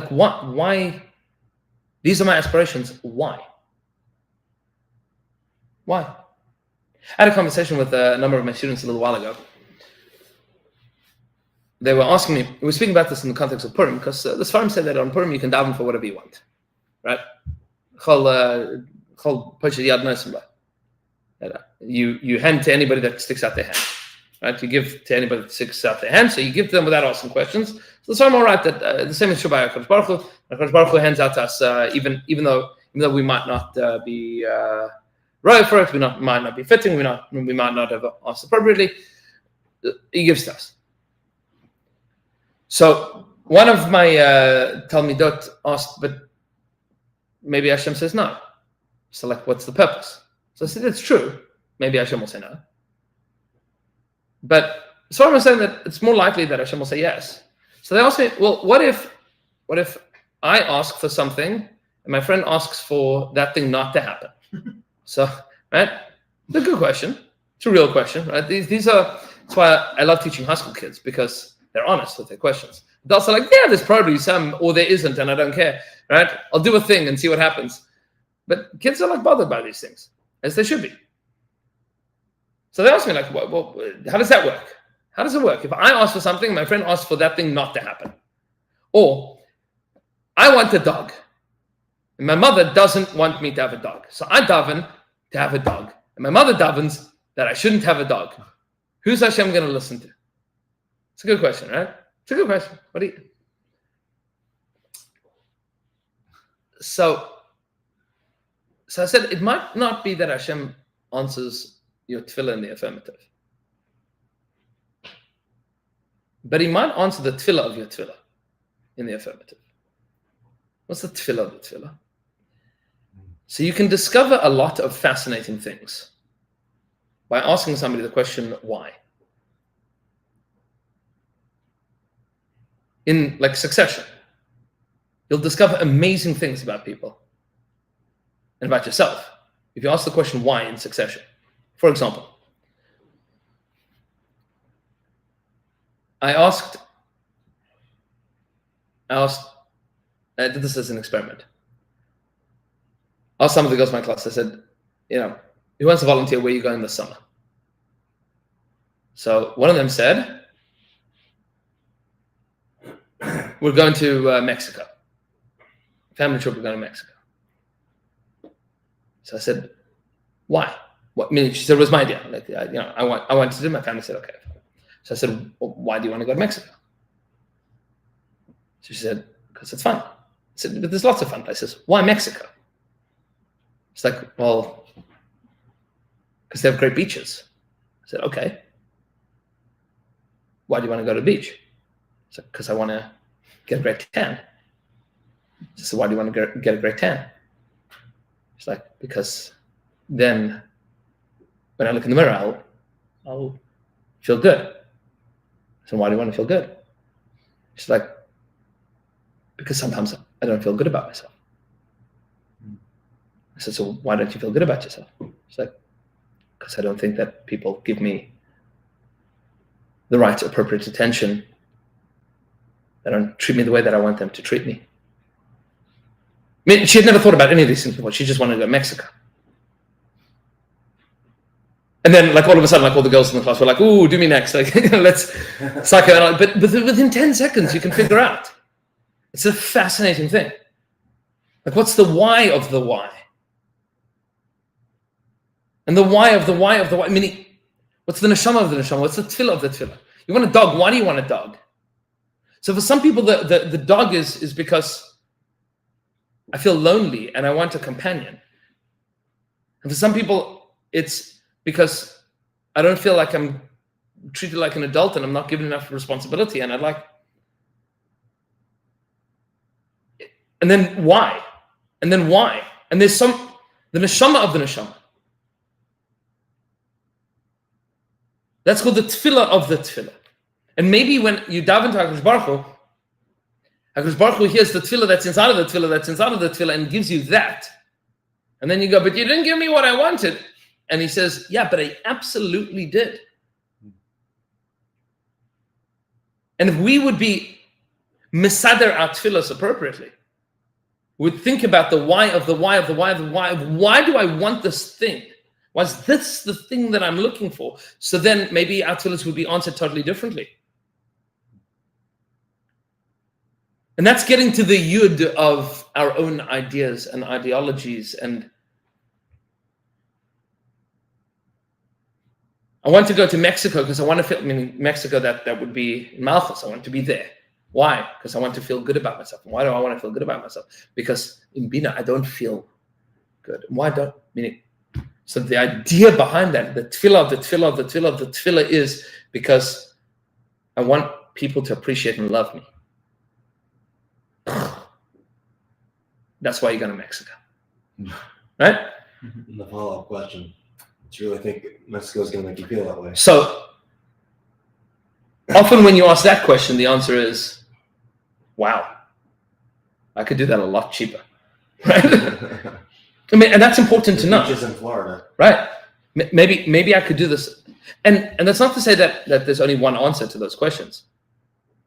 Why? These are my aspirations. Why? Why? I had a conversation with a number of my students a little while ago. They were asking me, we were speaking about this in the context of Purim, because the Sfarim said that on Purim you can daven for whatever you want, right? You hand to anybody that sticks out their hand, right? You give to anybody that sticks out their hand, so you give to them without asking questions. So the Sfarim are right that the same is Shabbat HaKadosh Baruch Hu. HaKadosh Baruch Hu hands out to us, even though we might not be right for it, might not be fitting, we might not have asked appropriately. He gives to us. So one of my Talmidot asked, but maybe Hashem says no. So what's the purpose? So I said, it's true. Maybe Hashem will say no. But so I'm saying that it's more likely that Hashem will say yes. So they asked me, well, what if I ask for something and my friend asks for that thing not to happen? So, right? It's a good question. It's a real question, right? These are, that's why I love teaching high school kids, because they're honest with their questions. Adults are like, yeah, there's probably some, or there isn't, and I don't care, right? I'll do a thing and see what happens. But kids are bothered by these things, as they should be. So they ask me well, how does that work? How does it work? If I ask for something, my friend asks for that thing not to happen. Or, I want a dog. And my mother doesn't want me to have a dog. So I daven to have a dog. And my mother davens that I shouldn't have a dog. Who's Hashem going to listen to? It's a good question, right? It's a good question. So I said, it might not be that Hashem answers your tefillah in the affirmative. But he might answer the tefillah of your tefillah in the affirmative. What's the tefillah of the tefillah? So you can discover a lot of fascinating things by asking somebody the question, why? In succession, you'll discover amazing things about people and about yourself if you ask the question why in succession. For example, I did this as an experiment. I asked some of the girls in my class, I said, who wants to volunteer where you're going this summer? So one of them said, we're going to Mexico. Family trip, we're going to Mexico. So I said, why? She said, it was my idea. I want to do it. My family said, okay. So I said, well, why do you want to go to Mexico? So she said, because it's fun. I said, but there's lots of fun places. Why Mexico? It's well, because they have great beaches. I said, okay. Why do you want to go to the beach? I said, because I want to get a great tan. She said, why do you want to get a great tan? She's because then when I look in the mirror, I'll feel good. So why do you want to feel good? She's because sometimes I don't feel good about myself. I said, so why don't you feel good about yourself? She's because I don't think that people give me the right appropriate attention. They don't treat me the way that I want them to treat me. She had never thought about any of these things before. She just wanted to go to Mexico. And then, like, all of a sudden, like, all the girls in the class were like, "Ooh, do me next." Like, let's psychoanalyze. But within 10 seconds, you can figure out. It's a fascinating thing. Like, what's the why of the why? And the why of the why of the why, meaning, what's the neshama of the neshama? What's the tefillah of the tefillah? You want a dog. Why do you want a dog? So for some people, the dog is because I feel lonely and I want a companion. And for some people, it's because I don't feel like I'm treated like an adult and I'm not given enough responsibility. And I'd like, and then why? And then why? And there's the neshama of the neshama. That's called the tefillah of the tefillah. And maybe when you daven to HaKadosh Baruch Hu hears the tefillah that's inside of the tefillah, that's inside of the tefillah, and gives you that. And then you go, but you didn't give me what I wanted. And he says, yeah, but I absolutely did. And if we would be misader our tefillahs appropriately, we'd think about the why of the why of the why of the why of why do I want this thing? Why is this the thing that I'm looking for? So then maybe our tefillahs would be answered totally differently. And that's getting to the yud of our own ideas and ideologies. And I want to go to Mexico because I want to feel, Mexico, that would be in Malchus. I want to be there. Why? Because I want to feel good about myself. And why do I want to feel good about myself? Because in Bina, I don't feel good. Why don't, so the idea behind that, the tefillah of the tefillah of the tefillah of the tefillah is because I want people to appreciate and love me. That's why you go to Mexico. Right? And the follow-up question. Do you really think Mexico is going to make you feel that way? So often when you ask that question, the answer is, wow, I could do that a lot cheaper. Right? And that's important to know. Beaches in Florida. Right. Maybe I could do this. And that's not to say that there's only one answer to those questions.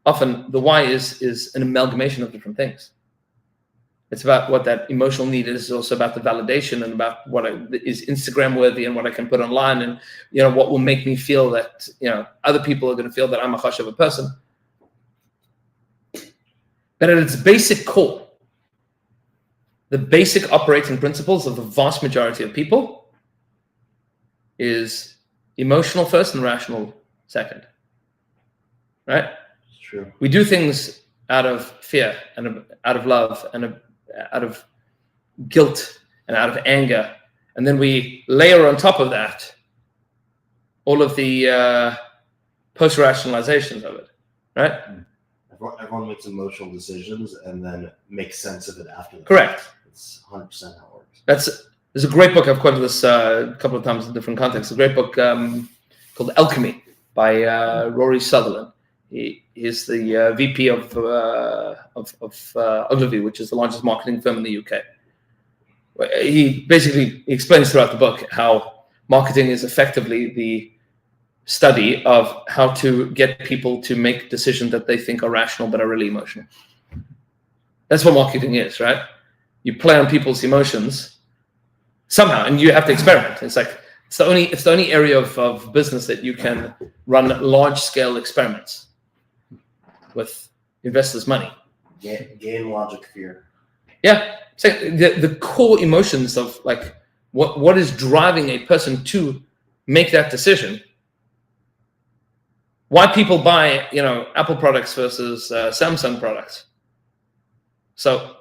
Often the why is an amalgamation of different things. It's about what that emotional need is. It's also about the validation and about what is Instagram worthy and what I can put online and, what will make me feel that, other people are going to feel that I'm a chash of a person. But at its basic core, the basic operating principles of the vast majority of people is emotional first and rational second. Right? It's true. We do things out of fear and out of love and out of guilt and out of anger. And then we layer on top of that all of the post-rationalizations of it. Right? Everyone makes emotional decisions and then makes sense of it after that. Correct. It's 100% how it works. There's a great book, I've quoted this a couple of times in different contexts, a great book called Alchemy by Rory Sutherland. He is the VP of Ogilvy, which is the largest marketing firm in the UK. He basically explains throughout the book how marketing is effectively the study of how to get people to make decisions that they think are rational but are really emotional. That's what marketing is, right? You play on people's emotions somehow, and you have to experiment. It's like it's the only area of business that you can run large-scale experiments with investors' money. Game, logic, fear. Yeah, so the core emotions of like what is driving a person to make that decision. Why people buy Apple products versus Samsung products. So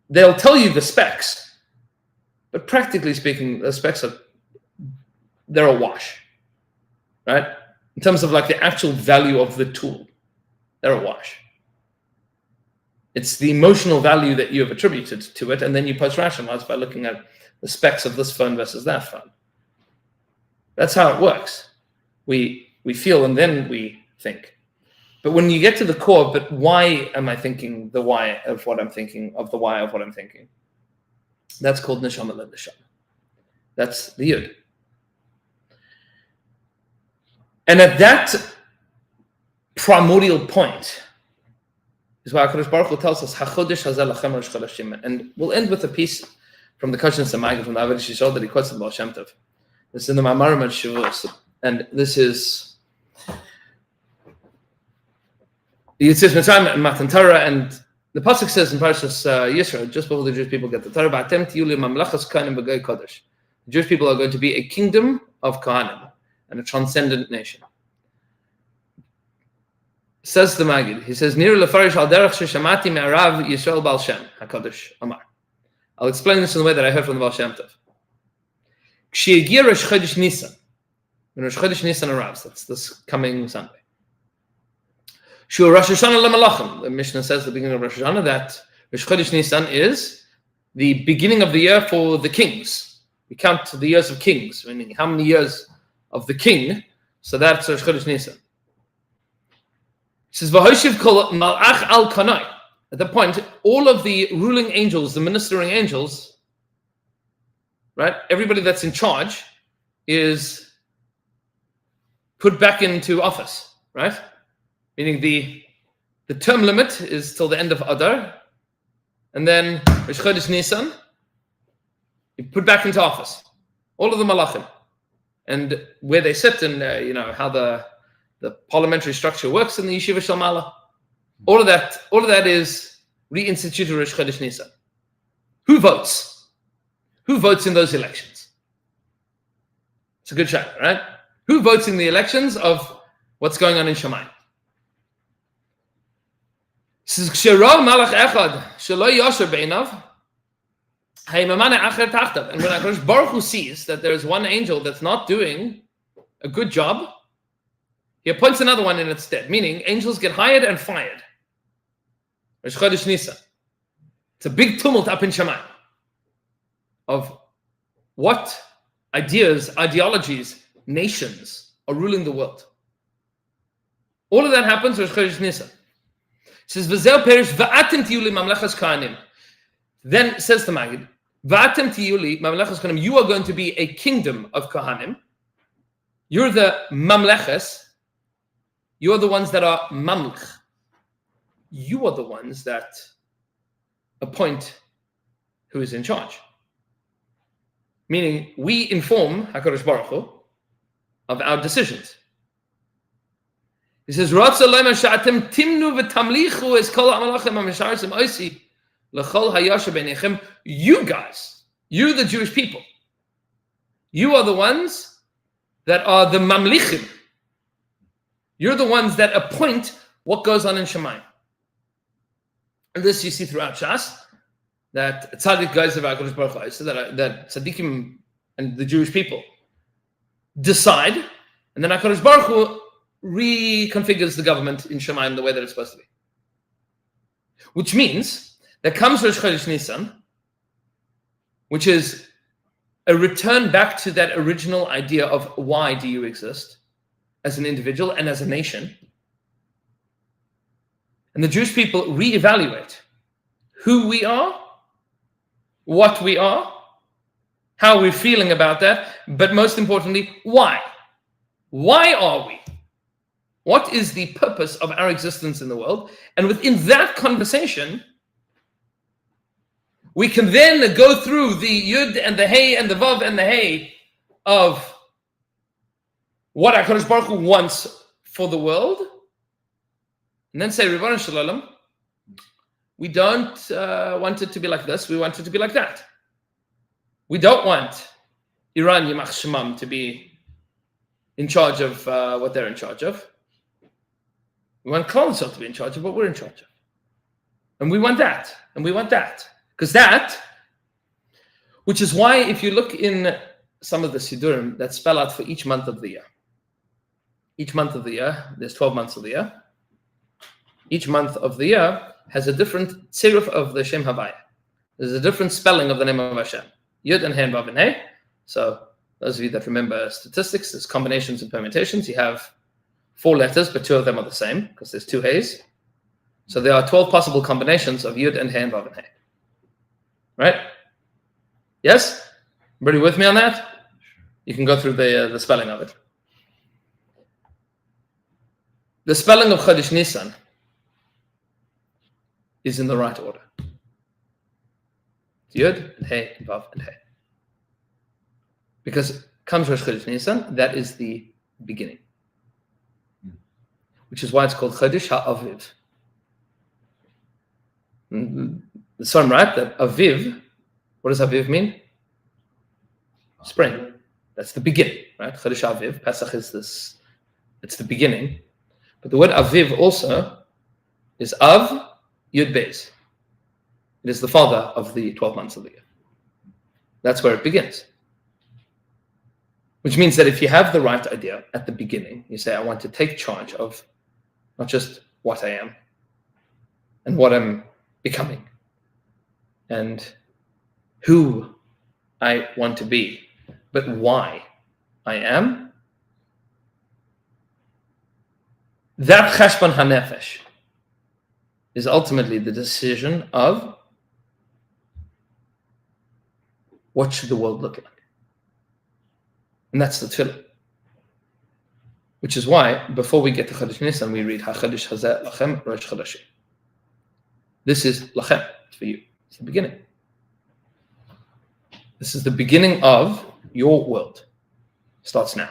they'll tell you the specs, but practically speaking, the specs they're a wash, right? In terms of like the actual value of the tool, they're a wash. It's the emotional value that you have attributed to it, and then you post-rationalize by looking at the specs of this phone versus that phone. That's how it works. We feel and then we think. But when you get to the core, but why am I thinking the why of what I'm thinking, of the why of what I'm thinking? That's called neshama le-neshama. That's the yud. And at that primordial point is why HaKadosh Baruch Hu tells us, HaChodesh hazeh lachem rosh chodeshim. And we'll end with a piece from the Kosher Samaga from the Avodah Shishol that he quotes in Baal Shem Tov. It's in the Mamarim and Shavuos, and this is Yitzis Mitzrayim and Matan Torah, and the pasuk says in Parshas Yisro, just before the Jewish people get the Torah, "Ba'atem tiyulu mamlachas kohanim b'goy kodesh." The Jewish people are going to be a kingdom of kohanim and a transcendent nation. Says the Magid, he says, "Nir lefarish al derech sheshamati me'arav Yisrael Baal Shem HaKadosh Amar." I'll explain this in the way that I heard from the Baal Shem Tov. Kshiyagia Rosh Chodesh Nisan, when Rosh Chodesh Nisan arrives, that's this coming Sunday. Shul Rosh Hashanah leMalachim. The Mishnah says at the beginning of Rosh Hashanah that Rosh Chodesh Nisan is the beginning of the year for the kings. We count the years of kings, meaning how many years of the king. So that's Rosh Chodesh Nisan. It says V'hoshiv kol malach al kanai. At that point, all of the ruling angels, the ministering angels, right? Everybody that's in charge is put back into office, right? Meaning the term limit is till the end of Adar, and then Rosh Chodesh Nisan, you put back into office. All of the malachim, and where they sit, and how the parliamentary structure works in the Yeshiva Shel Mala. All of that is reinstituted Rosh Chodesh Nisan. Who votes? Who votes in those elections? It's a good shot, right? Who votes in the elections of what's going on in Shamayim? Says Ksherav Malach Echad Shelo Yosher Beinav Haimamane Acher Tachtav. And when HaKadosh Baruch Hu sees that there is one angel that's not doing a good job, he appoints another one in its stead. Meaning, angels get hired and fired. Rosh Chodesh Nisan. It's a big tumult up in Shamayim of what ideas, ideologies, nations are ruling the world. All of that happens Rosh Chodesh Nisan. It says, "V'zeu perish va'atem tiyuli mamlechas kohanim." Then says the Maggid, "Va'atem tiyuli mamlechas kohanim." You are going to be a kingdom of kohanim. You're the mamlechas. You are the ones that are mamlech. You are the ones that appoint who is in charge. Meaning, we inform HaKadosh Baruch Hu of our decisions. He says, "Ratza lema sha'atem timnu v'tamlichu es kol ha'malachim ha'misharsim oisi l'chol hayasher b'nechem." You guys, you the Jewish people, you are the ones that are the mamlichim. You're the ones that appoint what goes on in Shamayim. And this you see throughout Shas, that tzaddik guys of HaKadosh Baruch Hu, so that tzaddikim and the Jewish people decide, and then HaKadosh Baruch Hu reconfigures the government in Shamayim the way that it's supposed to be. Which means there comes Rosh Chodesh Nisan, which is a return back to that original idea of why do you exist as an individual and as a nation. And the Jewish people reevaluate who we are, what we are, how we're feeling about that, but most importantly, why? Why are we? What is the purpose of our existence in the world? And within that conversation, we can then go through the Yud and the Hey and the Vav and the Hey of what HaKadosh Baruch Hu wants for the world, and then say, Ribono Shel Olam, we don't want it to be like this, we want it to be like that. We don't want Iran Yimach Shemam to be in charge of what they're in charge of. We want Klal Yisrael to be in charge of what we're in charge of. And we want that. And we want that. Because that, which is why if you look in some of the Sidurim that spell out for each month of the year. Each month of the year, there's 12 months of the year. Each month of the year has a different tziruf of the Shem Havaya. There's a different spelling of the name of Hashem. Yud and He and Vav and He. So those of you that remember statistics, there's combinations and permutations. You have 4 letters, but 2 of them are the same because there's 2 He's. So there are 12 possible combinations of Yud and He and Vav and He. Right? Yes? Everybody with me on that? You can go through the spelling of it. The spelling of Chodesh Nisan is in the right order. Yud and He and Vav and He. Because comes Rosh Chodesh Nisan, that is the beginning. Which is why it's called Chodesh HaAviv. The son, right? That Aviv, what does Aviv mean? Spring. That's the beginning, right? Chodesh Aviv, Pesach is this, it's the beginning. But the word Aviv also is Av Yud Beis. It is the father of the 12 months of the year. That's where it begins. Which means that if you have the right idea at the beginning, you say, I want to take charge of not just what I am and what I'm becoming and who I want to be, but why I am. That cheshbon hanefesh is ultimately the decision of what should the world look like. And that's the tefillah. Which is why, before we get to Chodesh Nisan, we read HaChodesh Hazeh Lachem Rosh Chodeshim. This is Lachem, it's for you. It's the beginning. This is the beginning of your world. Starts now.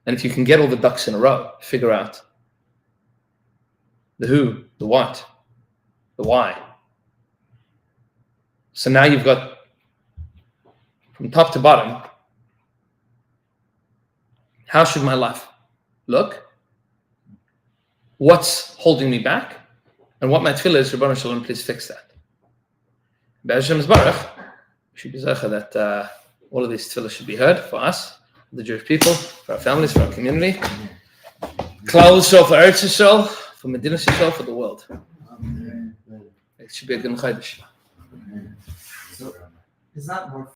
And if you can get all the ducks in a row, figure out the who, the what, the why. So now you've got, from top to bottom, how should my life look? What's holding me back? And what my tefillah is, Ribono Shel Olam, please fix that. Be'ezhem Yisbarach, we should be zecher that all of these tefillah should be heard for us, the Jewish people, for our families, for our community. Klal Yisrael, for Eretz Yisrael, for Medina Yisrael, for the world. It should be a good Chodesh. So, is that more